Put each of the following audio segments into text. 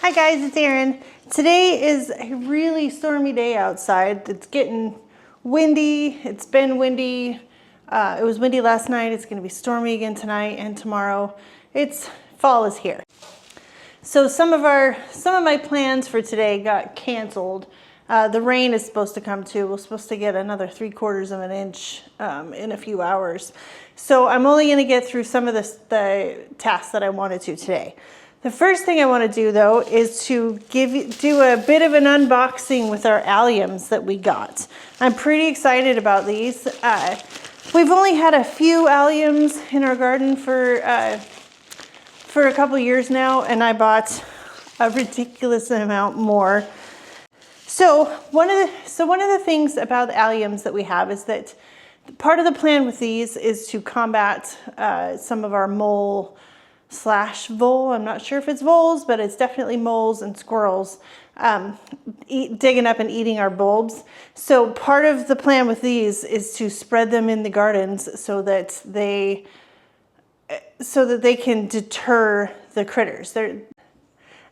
Hi guys, it's Erin. Today is a really stormy day outside. It's getting windy. It's been windy. It was windy last night. It's going to be stormy again tonight and tomorrow. Fall is here. So some of my plans for today got canceled. The rain is supposed to come too. We're supposed to get another 3/4 of an inch in a few hours. So I'm only going to get through some of the tasks that I wanted to today. The first thing I want to do though is to do a bit of an unboxing with our alliums that we got. I'm pretty excited about these. We've only had a few alliums in our garden for a couple years now, and I bought a ridiculous amount more. So one of the things about the alliums that we have is that part of the plan with these is to combat some of our mole/vole. I'm not sure if it's voles, but it's definitely moles and squirrels digging up and eating our bulbs. So part of the plan with these is to spread them in the gardens so that they can deter the critters.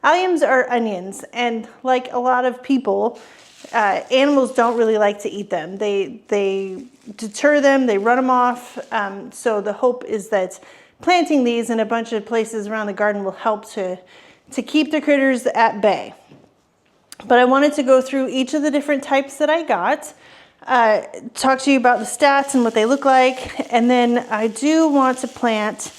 Alliums are onions, and like a lot of people, animals don't really like to eat them. They deter them, they run them off. So the hope is that planting these in a bunch of places around the garden will help to keep the critters at bay. But I wanted to go through each of the different types that I got, talk to you about the stats and what they look like, and then I do want to plant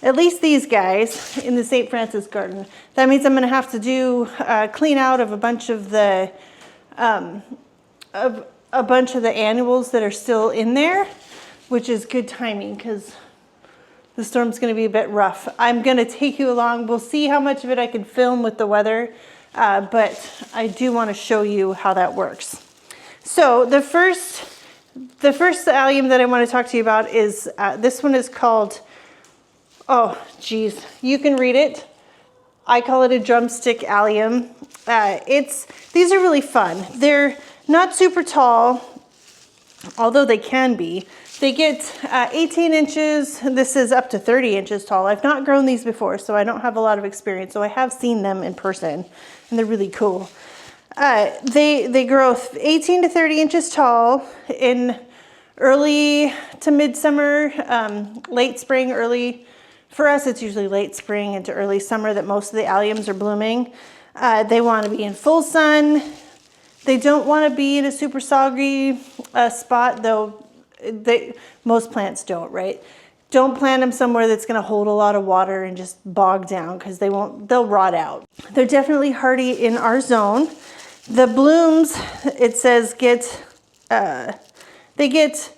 at least these guys in the St. Francis garden. That means I'm going to have to do clean out of a bunch of the annuals that are still in there, which is good timing because the storm's going to be a bit rough. I'm going to take you along. We'll see how much of it I can film with the weather, but I do want to show you how that works. So the first allium that I want to talk to you about is this one is called, oh geez, you can read it. I call it a drumstick allium. These are really fun. They're not super tall, although they can be. They get 18 inches. This is up to 30 inches tall. I've not grown these before, so I don't have a lot of experience. So I have seen them in person, and they're really cool. They grow 18 to 30 inches tall in early to midsummer, late spring, early. For us, it's usually late spring into early summer that most of the alliums are blooming. They want to be in full sun. They don't want to be in a super soggy spot, though. Most plants don't, right? Don't plant them somewhere that's going to hold a lot of water and just bog down, because they'll rot out. They're definitely hardy in our zone. The blooms, it says, they get,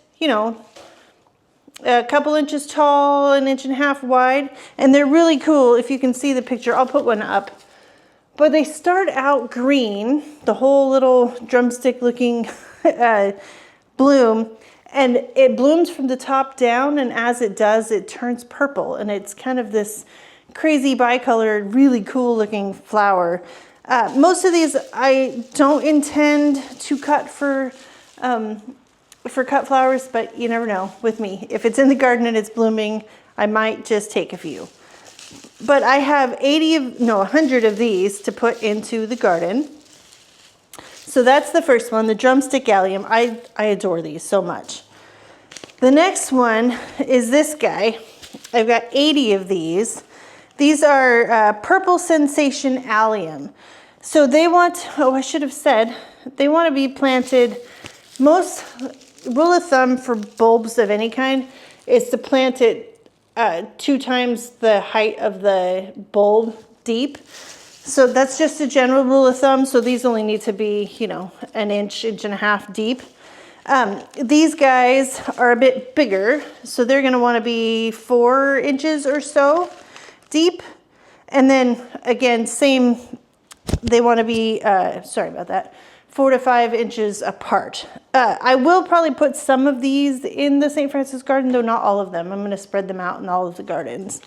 a couple inches tall, 1.5 inches wide, and they're really cool. If you can see the picture, I'll put one up. But they start out green, the whole little drumstick looking bloom, and it blooms from the top down, and as it does, it turns purple, and it's kind of this crazy bicolored, really cool looking flower. Most of these I don't intend to cut for cut flowers, but you never know with me. If it's in the garden and it's blooming, I might just take a few. But I have 100 of these to put into the garden. So that's the first one, the drumstick allium. I adore these so much. The next one is this guy. I've got 80 of these. These are purple sensation allium. So they want, I should have said, they want to be planted, most rule of thumb for bulbs of any kind is to plant it 2 times the height of the bulb deep. So that's just a general rule of thumb. So these only need to be, 1 inch, 1.5 inches deep. These guys are a bit bigger, so they're going to want to be 4 inches or so deep. And then again, same, they want to be, 4 to 5 inches apart. I will probably put some of these in the St. Francis garden, though not all of them. I'm going to spread them out in all of the gardens.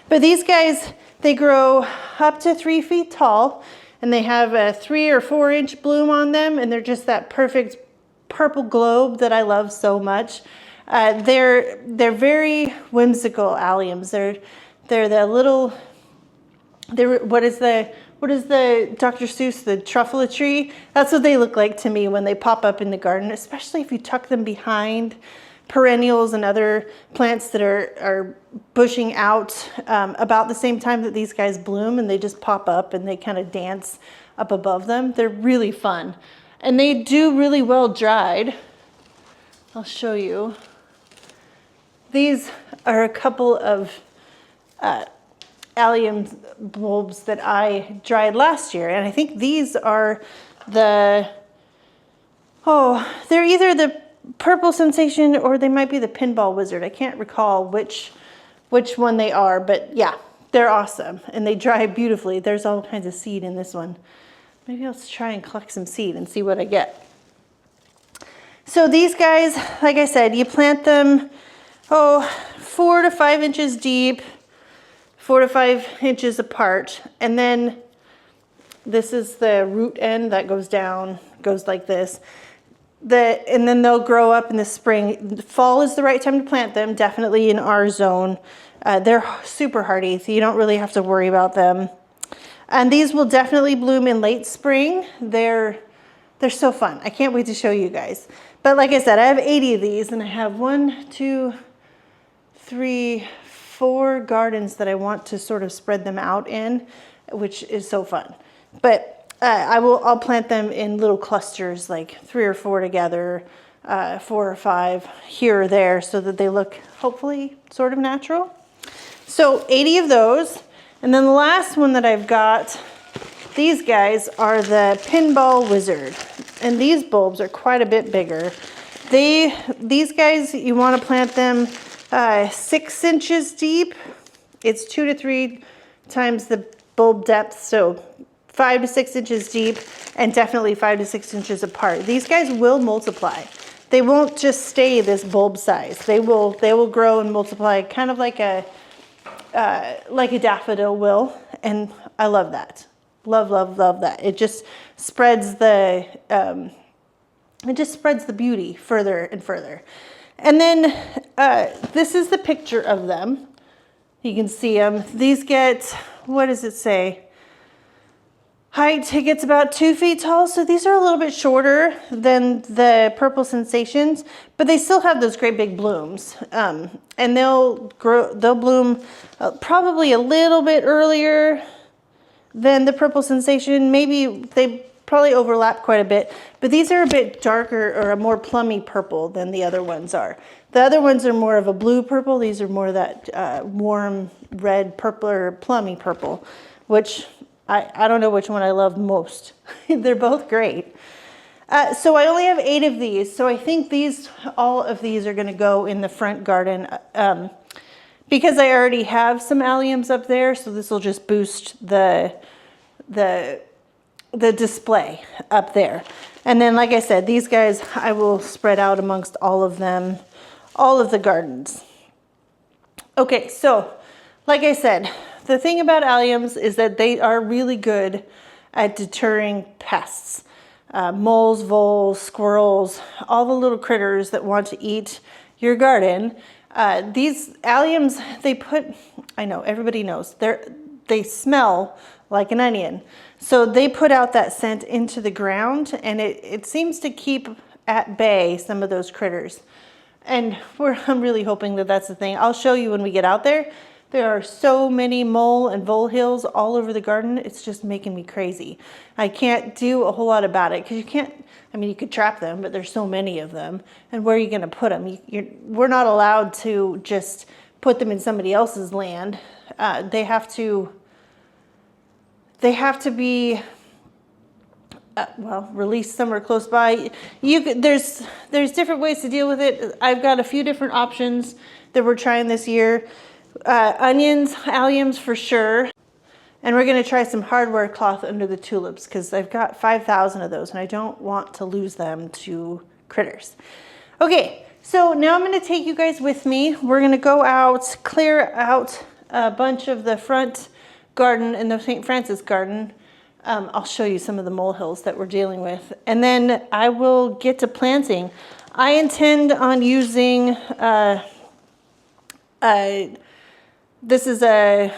But these guys, they grow up to 3 feet tall, and they have a 3 or 4 inch bloom on them, and they're just that perfect purple globe that I love so much. They're very whimsical alliums. They're the little what is the Dr. Seuss, the truffle tree? That's what they look like to me when they pop up in the garden, especially if you tuck them behind perennials and other plants that are bushing out about the same time that these guys bloom, and they just pop up and they kind of dance up above them. They're really fun. And they do really well dried. I'll show you. These are a couple of allium bulbs that I dried last year. And I think these are they're either the purple sensation or they might be the pinball wizard. I can't recall which one they are, but yeah, they're awesome. And they dry beautifully. There's all kinds of seed in this one. Maybe I'll try and collect some seed and see what I get. So these guys, like I said, you plant them, 4 to 5 inches deep, 4 to 5 inches apart. And then this is the root end that goes down, goes like this. And then they'll grow up in the spring. Fall is the right time to plant them, definitely in our zone. They're super hardy, so you don't really have to worry about them. And these will definitely bloom in late spring. They're so fun. I can't wait to show you guys. But like I said, I have 80 of these, and I have 1, 2, 3, 4 gardens that I want to sort of spread them out in, which is so fun. But I'll plant them in little clusters, like 3 or 4 together, 4 or 5 here or there, so that they look hopefully sort of natural. So 80 of those. And then the last one that I've got, these guys are the pinball wizard. And these bulbs are quite a bit bigger. These guys, you want to plant them 6 inches deep. It's 2 to 3 times the bulb depth, so 5 to 6 inches deep, and definitely 5 to 6 inches apart. These guys will multiply. They won't just stay this bulb size. They will grow and multiply, kind of like a daffodil will, and I love that. Love, love, love that. It just spreads the beauty further and further. And then this is the picture of them. You can see them. These get, what does it say? Height, it gets about 2 feet tall. So these are a little bit shorter than the purple sensations, but they still have those great big blooms. And they'll bloom probably a little bit earlier than the purple sensation. Maybe they probably overlap quite a bit, but these are a bit darker or a more plummy purple than the other ones are. The other ones are more of a blue purple. These are more that warm red purple or plummy purple, which I don't know which one I love most. They're both great. So I only have 8 of these. So I think all of these are going to go in the front garden because I already have some alliums up there. So this will just boost the display up there. And then, like I said, these guys I will spread out amongst all of them, all of the gardens. Okay, so like I said, the thing about alliums is that they are really good at deterring pests. Moles, voles, squirrels, all the little critters that want to eat your garden. These alliums, I know, everybody knows, they smell like an onion. So they put out that scent into the ground, and it seems to keep at bay some of those critters. And I'm really hoping that that's the thing. I'll show you when we get out there. There are so many mole and vole hills all over the garden. It's just making me crazy. I can't do a whole lot about it because you could trap them, but there's so many of them. And where are you going to put them? We're not allowed to just put them in somebody else's land. They have to be released somewhere close by. There's different ways to deal with it. I've got a few different options that we're trying this year. Onions, alliums for sure. And we're going to try some hardware cloth under the tulips because I've got 5,000 of those and I don't want to lose them to critters. Okay, so now I'm going to take you guys with me. We're going to go out, clear out a bunch of the front garden in the St. Francis garden. I'll show you some of the molehills that we're dealing with. And then I will get to planting. I intend on using this is a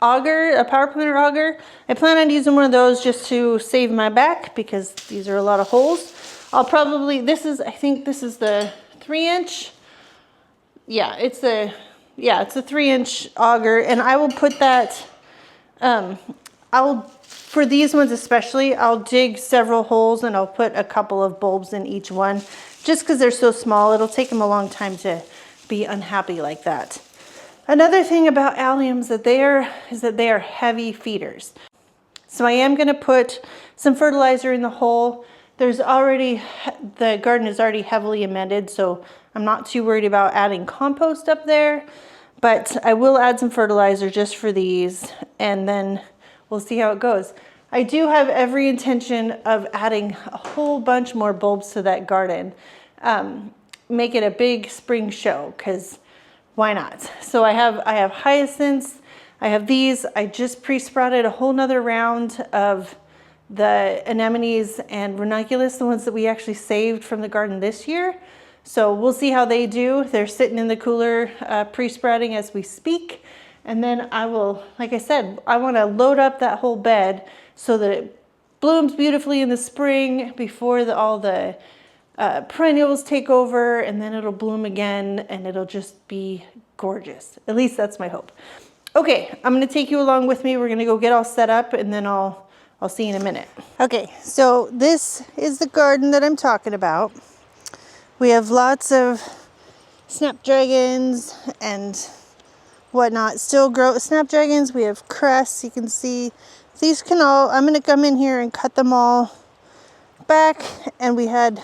auger, a power planter auger. I plan on using one of those just to save my back because these are a lot of holes. I'll probably, I think this is the 3-inch. Yeah, it's a 3-inch auger, and I will put that, for these ones especially, I'll dig several holes and I'll put a couple of bulbs in each one just because they're so small. It'll take them a long time to be unhappy like that. Another thing about alliums is that they are heavy feeders. So I am going to put some fertilizer in the hole. The garden is already heavily amended, so I'm not too worried about adding compost up there, but I will add some fertilizer just for these, and then we'll see how it goes. I do have every intention of adding a whole bunch more bulbs to that garden. Make it a big spring show, because why not? So I have hyacinths, I have these. I just pre-sprouted a whole nother round of the anemones and ranunculus, the ones that we actually saved from the garden this year. So we'll see how they do. They're sitting in the cooler pre-sprouting as we speak. And then I will, like I said, I want to load up that whole bed so that it blooms beautifully in the spring before all the perennials take over, and then it'll bloom again and it'll just be gorgeous. At least that's my hope. Okay, I'm going to take you along with me. We're going to go get all set up, and then I'll see you in a minute. Okay, so this is the garden that I'm talking about. We have lots of snapdragons and whatnot still grow. Snapdragons, we have cress. You can see these can all, I'm going to come in here and cut them all back. And we had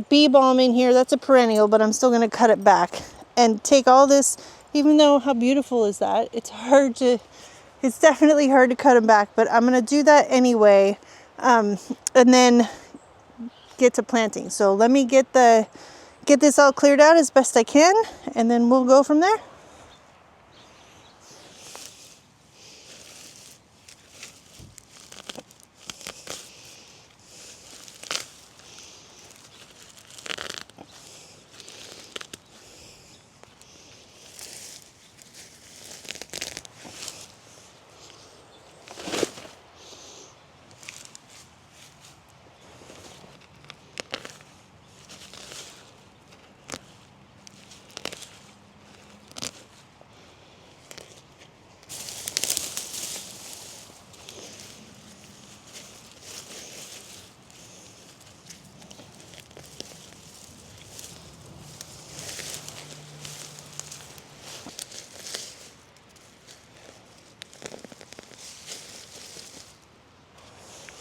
bee balm in here. That's a perennial, but I'm still going to cut it back and take all this. Even though, how beautiful is that? It's definitely hard to cut them back, but I'm going to do that anyway, and then get to planting. So let me get this all cleared out as best I can, and then we'll go from there.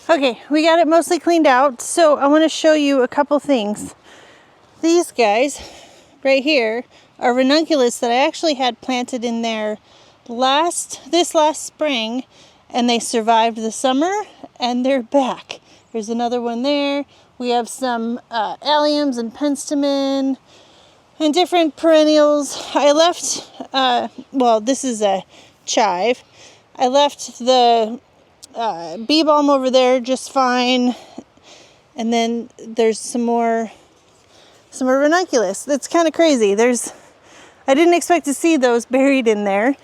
Okay, we got it mostly cleaned out, so I want to show you a couple things. These guys right here are ranunculus that I actually had planted in there this last spring, and they survived the summer, and they're back. There's another one there. We have some alliums and penstemon and different perennials. I left, well, this is a chive. I left the bee balm over there just fine, and then there's some more ranunculus. That's kind of crazy. I didn't expect to see those buried in there.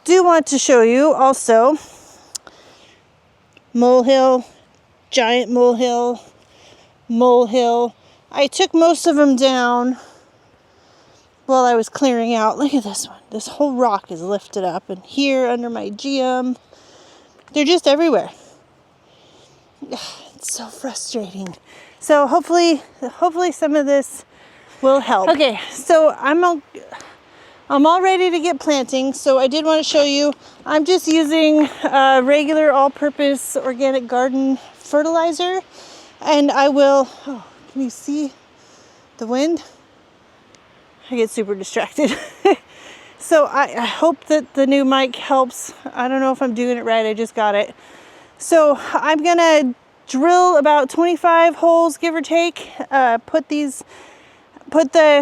Do want to show you also molehill, giant molehill. I took most of them down while I was clearing out. Look at this one. This whole rock is lifted up, and here under my GM, they're just everywhere. It's so frustrating. So hopefully some of this will help. Okay, so I'm all ready to get planting. So I did want to show you, I'm just using regular all-purpose organic garden fertilizer, and I will, oh, can you see the wind? I get super distracted. So I hope that the new mic helps. I don't know if I'm doing it right. I just got it. So I'm gonna drill about 25 holes, give or take. Put the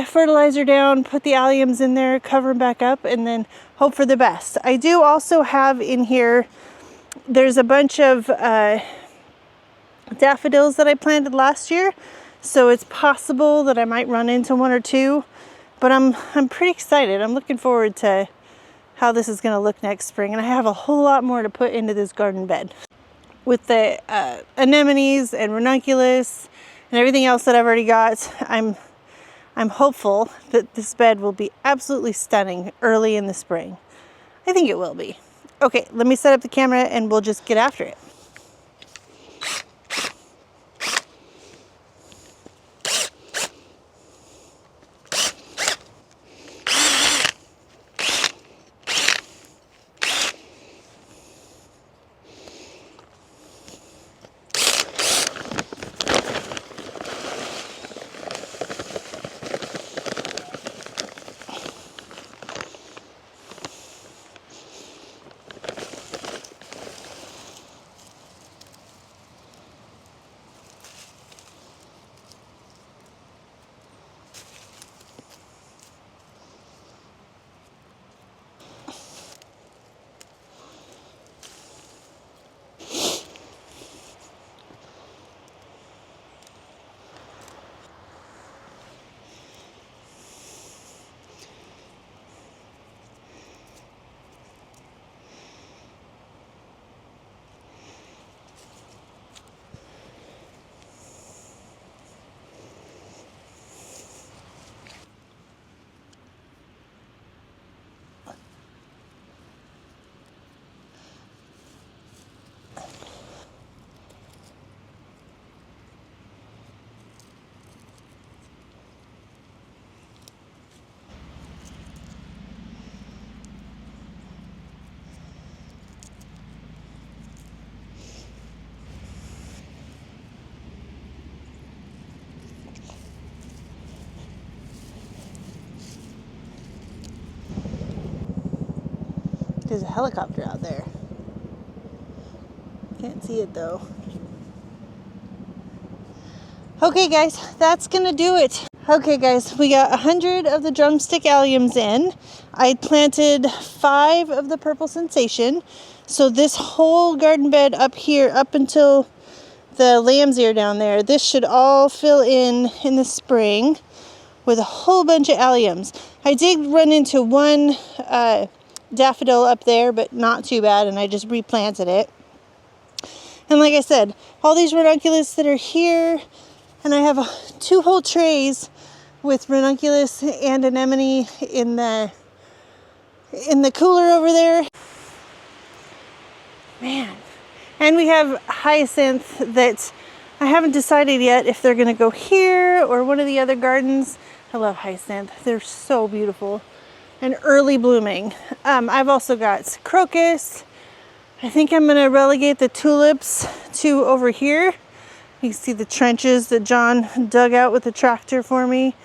fertilizer down, put the alliums in there, cover them back up, and then hope for the best. I do also have in here, there's a bunch of daffodils that I planted last year. So it's possible that I might run into one or two. But I'm pretty excited. I'm looking forward to how this is going to look next spring. And I have a whole lot more to put into this garden bed. With the anemones and ranunculus and everything else that I've already got, I'm hopeful that this bed will be absolutely stunning early in the spring. I think it will be. Okay, let me set up the camera and we'll just get after it. There's a helicopter out there. Can't see it though. Okay guys, that's gonna do it. Okay guys, we got 100 of the drumstick alliums in. I planted 5 of the purple sensation. So this whole garden bed up here, up until the lamb's ear down there, this should all fill in the spring with a whole bunch of alliums. I did run into one daffodil up there, but not too bad, and I just replanted it. And like I said, all these ranunculus that are here, and I have 2 whole trays with ranunculus and anemone in the cooler over there. Man. And we have hyacinth that I haven't decided yet if they're gonna go here or one of the other gardens. I love hyacinth. They're so beautiful and early blooming. I've also got crocus. I think I'm gonna relegate the tulips to over here. You can see the trenches that John dug out with the tractor for me.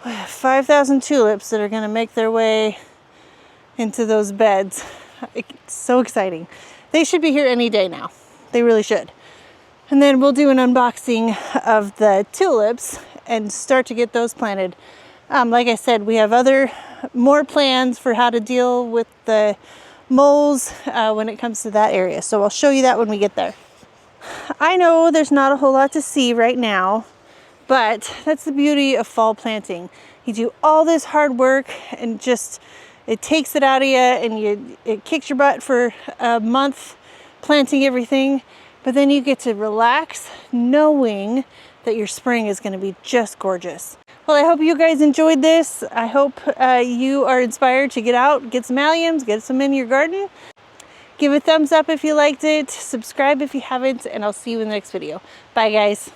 5,000 tulips that are gonna make their way into those beds. It's so exciting. They should be here any day now. They really should. And then we'll do an unboxing of the tulips and start to get those planted. Like I said, we have more plans for how to deal with the moles when it comes to that area. So I'll show you that when we get there. I know there's not a whole lot to see right now, but that's the beauty of fall planting. You do all this hard work and just, it takes it out of you, and it kicks your butt for a month planting everything, but then you get to relax knowing that your spring is going to be just gorgeous. Well, I hope you guys enjoyed this. I hope you are inspired to get out, get some alliums, get some in your garden. Give a thumbs up if you liked it, subscribe if you haven't, and I'll see you in the next video. Bye guys.